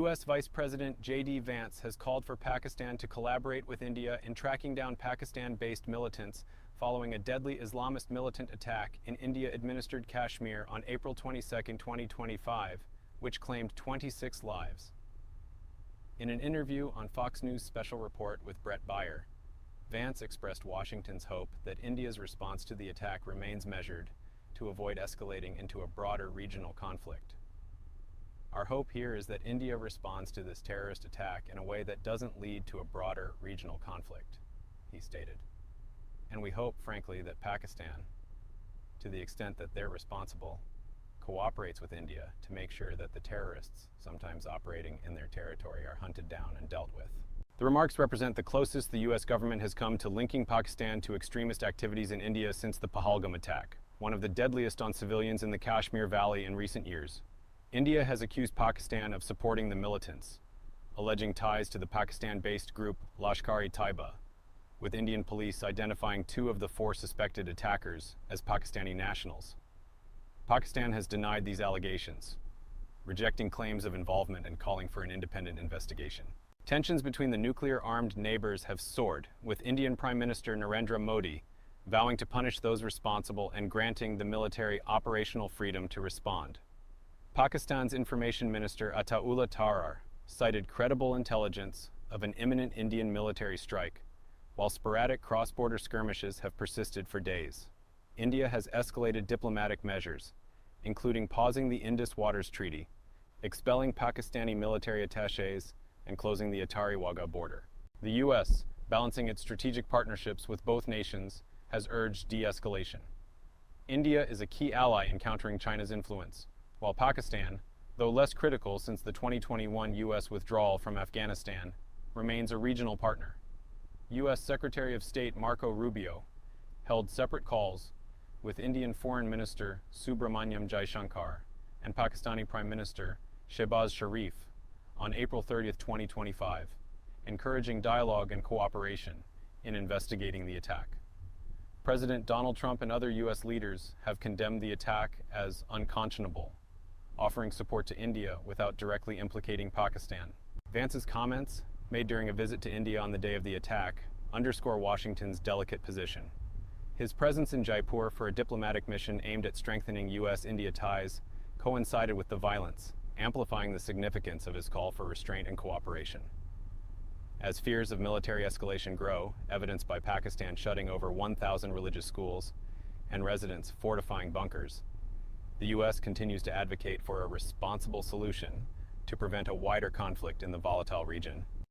U.S. Vice President J.D. Vance has called for Pakistan to collaborate with India in tracking down Pakistan-based militants following a deadly Islamist militant attack in India-administered Kashmir on April 22, 2025, which claimed 26 lives. In an interview on Fox News Special Report with Brett Baier, Vance expressed Washington's hope that India's response to the attack remains measured to avoid escalating into a broader regional conflict. Our hope here is that India responds to this terrorist attack in a way that doesn't lead to a broader regional conflict, he stated. And we hope, frankly, that Pakistan, to the extent that they're responsible, cooperates with India to make sure that the terrorists, sometimes operating in their territory, are hunted down and dealt with. The remarks represent the closest the U.S. government has come to linking Pakistan to extremist activities in India since the Pahalgam attack, one of the deadliest on civilians in the Kashmir Valley in recent years. India has accused Pakistan of supporting the militants, alleging ties to the Pakistan-based group Lashkar-e-Taiba, with Indian police identifying 2 of the 4 suspected attackers as Pakistani nationals. Pakistan has denied these allegations, rejecting claims of involvement and calling for an independent investigation. Tensions between the nuclear-armed neighbors have soared, with Indian Prime Minister Narendra Modi vowing to punish those responsible and granting the military operational freedom to respond. Pakistan's Information Minister Ataullah Tarar cited credible intelligence of an imminent Indian military strike, while sporadic cross-border skirmishes have persisted for days. India has escalated diplomatic measures, including pausing the Indus Waters Treaty, expelling Pakistani military attachés, and closing the Attari Wagah border. The U.S., balancing its strategic partnerships with both nations, has urged de-escalation. India is a key ally in countering China's influence, while Pakistan, though less critical since the 2021 U.S. withdrawal from Afghanistan, remains a regional partner. U.S. Secretary of State Marco Rubio held separate calls with Indian Foreign Minister Subramanyam Jaishankar and Pakistani Prime Minister Shehbaz Sharif on April 30, 2025, encouraging dialogue and cooperation in investigating the attack. President Donald Trump and other U.S. leaders have condemned the attack as unconscionable, offering support to India without directly implicating Pakistan. Vance's comments, made during a visit to India on the day of the attack, underscore Washington's delicate position. His presence in Jaipur for a diplomatic mission aimed at strengthening U.S.-India ties coincided with the violence, amplifying the significance of his call for restraint and cooperation. As fears of military escalation grow, evidenced by Pakistan shutting over 1,000 religious schools and residents fortifying bunkers, the U.S. continues to advocate for a responsible solution to prevent a wider conflict in the volatile region.